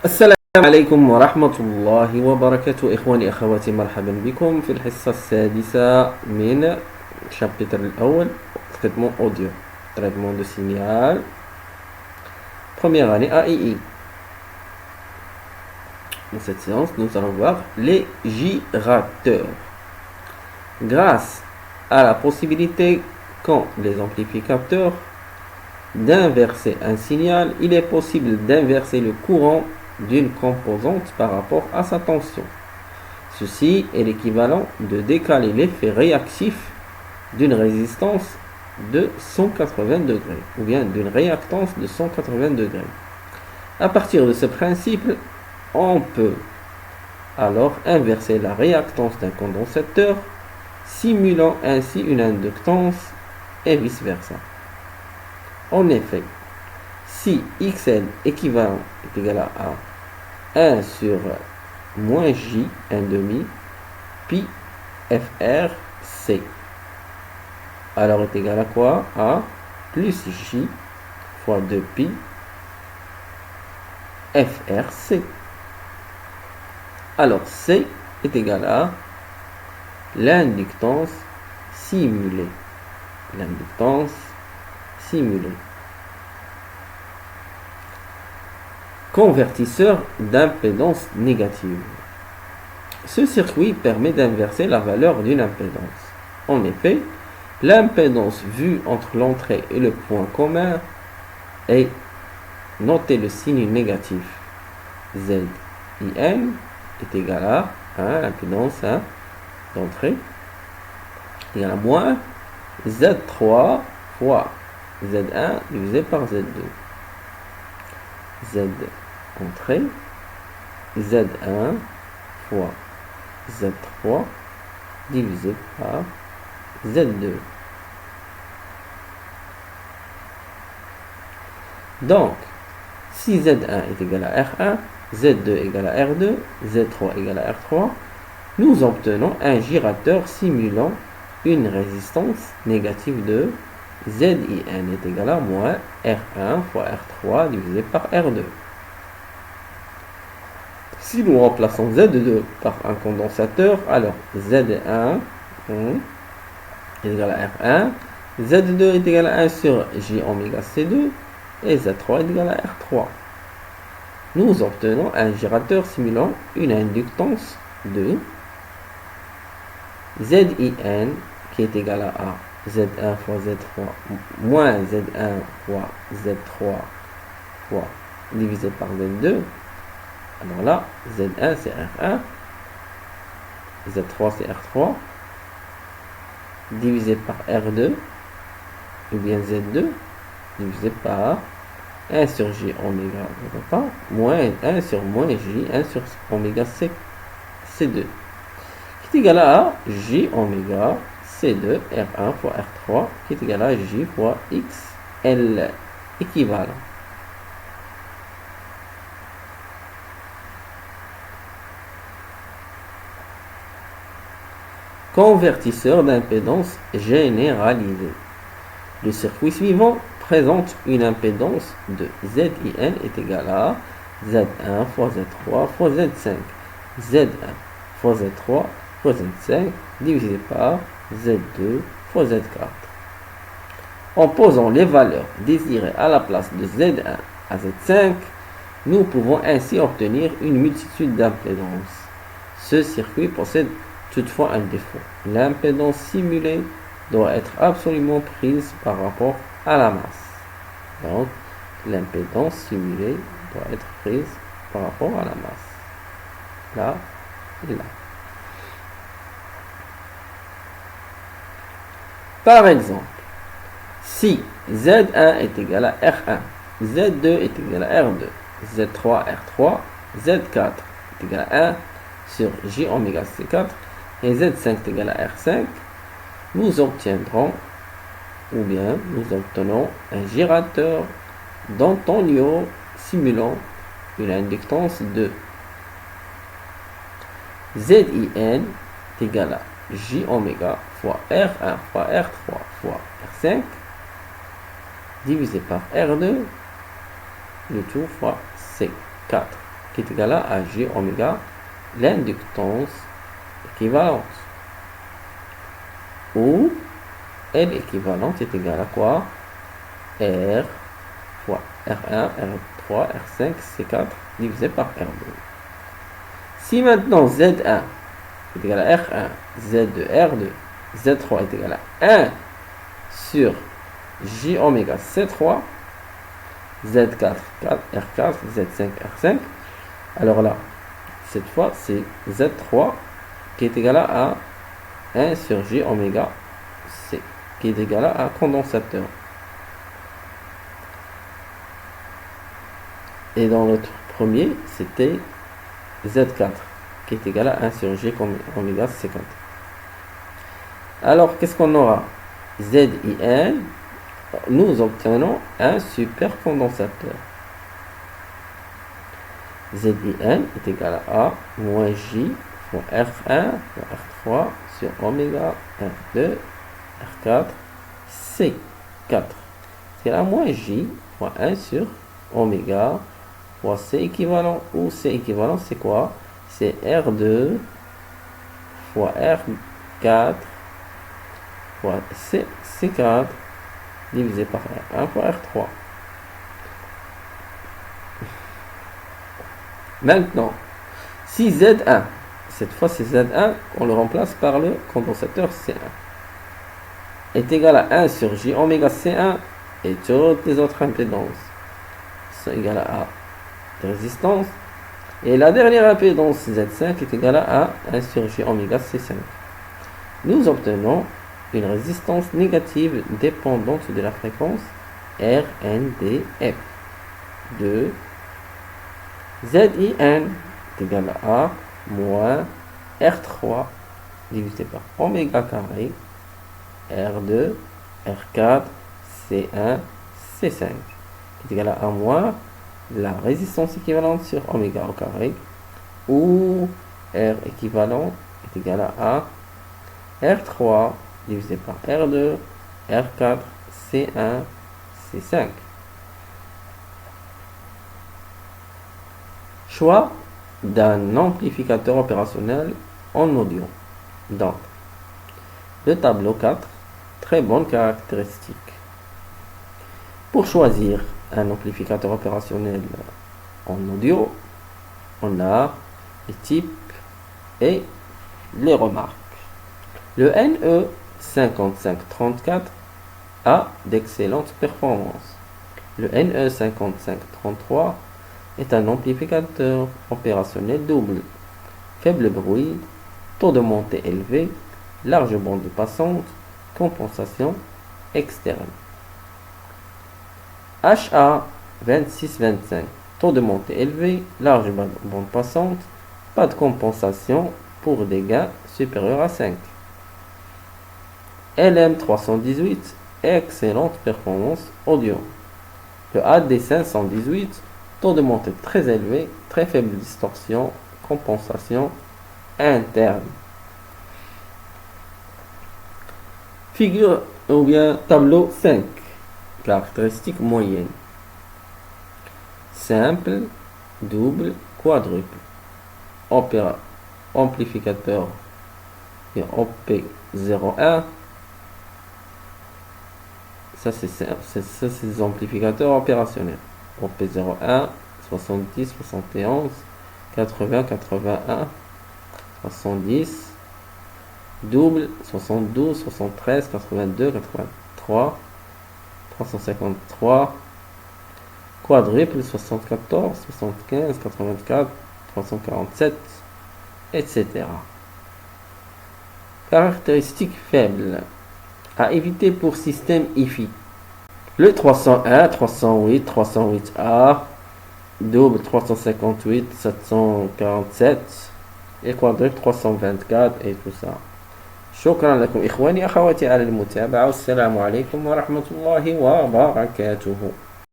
السلام عليكم ورحمة الله وبركاته إخواني أخواتي مرحبا بكم في الحصة السادسة من الشابتر الأول traitement audio traitement de signal première année AII. Dans cette séance nous allons voir les girateurs. Grâce à la possibilité qu'ont les amplificateurs d'inverser un signal, il est possible d'inverser le courant d'une composante par rapport à sa tension. Ceci est l'équivalent de décaler l'effet réactif d'une résistance de 180 degrés ou bien d'une réactance de 180 degrés. À partir de ce principe, on peut alors inverser la réactance d'un condensateur, simulant ainsi une inductance et vice-versa. En effet, si XL équivalent est égal à 1 sur moins J 1 demi pi FR C, alors est égal à quoi? À plus J fois 2 pi FR C. Alors C est égal à l'inductance simulée. L'inductance simulée. Convertisseur d'impédance négative. Ce circuit permet d'inverser la valeur d'une impédance. En effet, l'impédance vue entre l'entrée et le point commun est, notez le signe négatif, ZIN est égal à l'impédance d'entrée égale à moins Z3 fois Z1 divisé par Z2. Z entrée Z1 fois Z3 divisé par Z2. Donc, si Z1 est égal à R1, Z2 égale à R2, Z3 égale à R3, nous obtenons un girateur simulant une résistance négative de ZIN est égal à moins R1 fois R3 divisé par R2. Si nous remplaçons Z2 par un condensateur, alors Z1 est égal à R1, Z2 est égal à 1 sur J oméga C2 et Z3 est égal à R3. Nous obtenons un girateur simulant une inductance de ZIN qui est égal à Z1 fois Z3 moins Z1 fois Z3 fois divisé par Z2. Alors là, Z1 c'est R1, Z3 c'est R3, divisé par R2, ou bien Z2, divisé par 1 sur J oméga, moins 1 sur moins J, 1 sur oméga C, C2, qui est égal à J oméga C2 R1 fois R3 qui est égal à J fois XL équivalent. Convertisseur d'impédance généralisée. Le circuit suivant présente une impédance de ZIN est égal à Z1 fois Z3 fois Z5, Z1 fois Z3 fois Z5 divisé par Z2 fois Z4. En posant les valeurs désirées à la place de Z1 à Z5, nous pouvons ainsi obtenir une multitude d'impédances. Ce circuit possède toutefois un défaut. L'impédance simulée doit être absolument prise par rapport à la masse. Donc, l'impédance simulée doit être prise par rapport à la masse. Là et là. Par exemple, si Z1 est égal à R1, Z2 est égal à R2, Z3 R3, Z4 est égal à 1 sur J oméga C4 et Z5 est égal à R5, nous obtiendrons ou bien nous obtenons un girateur d'Antonio simulant une inductance de ZIN est égal à J oméga fois R1 fois R3 fois R5 divisé par R2 le tout fois C4 qui est égal à J oméga, l'inductance équivalente. Où L équivalente est égale à quoi? R fois R1, R3, R5, C4 divisé par R2. Si maintenant Z1 est égal à R1, Z2, R2, Z3 est égal à 1 sur J oméga C3, Z4, R4, Z5, R5, alors là, cette fois, c'est Z3 qui est égal à 1 sur J oméga C, qui est égal à un condensateur. Et dans notre premier, c'était Z4, qui est égal à 1 sur J oméga C4. Alors, qu'est-ce qu'on aura? ZIN, nous obtenons un supercondensateur. ZIN est égal à A moins J fois R1 fois R3 sur oméga R2 R4 C4. C'est la moins J fois 1 sur oméga fois C équivalent. Ou C équivalent, c'est quoi? C'est R2 fois R4 fois C4 divisé par R1 fois R3. Maintenant, si Z1, cette fois c'est Z1, on le remplace par le condensateur C1, est égal à 1 sur J oméga C1 et toutes les autres impédances sont égales à A de résistance. Et la dernière impédance Z5 est égale à 1 sur J oméga C5. Nous obtenons une résistance négative dépendante de la fréquence RNDF de ZIN est égal à A moins R3 divisé par oméga carré R2, R4, C1, C5 qui est égal à A moins la résistance équivalente sur oméga au carré, où R équivalent est égal à R3 divisé par R2, R4, C1, C5. Choix d'un amplificateur opérationnel en audio. Donc, le tableau 4, très bonne caractéristique. Pour choisir un amplificateur opérationnel en audio, on a les types et les remarques. Le NE5534 a d'excellentes performances. Le NE5533 est un amplificateur opérationnel double, faible bruit, taux de montée élevé, large bande passante, compensation externe. HA2625, taux de montée élevé, large bande passante, pas de compensation pour des gains supérieurs à 5. LM318, excellente performance audio. Le AD518, taux de montée très élevé, très faible distorsion, compensation interne. Figure ou bien tableau 5. Caractéristiques moyennes. Simple, double, quadruple. Amplificateur et OP01. Ça c'est des amplificateurs opérationnels. OP01, 70, 71, 80, 81, 70, double, 72, 73, 82, 83, 353, quadruple, 74, 75, 84, 347, etc. Caractéristiques faibles. À éviter pour système IFI. Le 301, 308, 308A, double 358, 747 et quadruple 324 et tout ça. شكرا لكم إخواني أخواتي على المتابعة والسلام عليكم ورحمة الله وبركاته.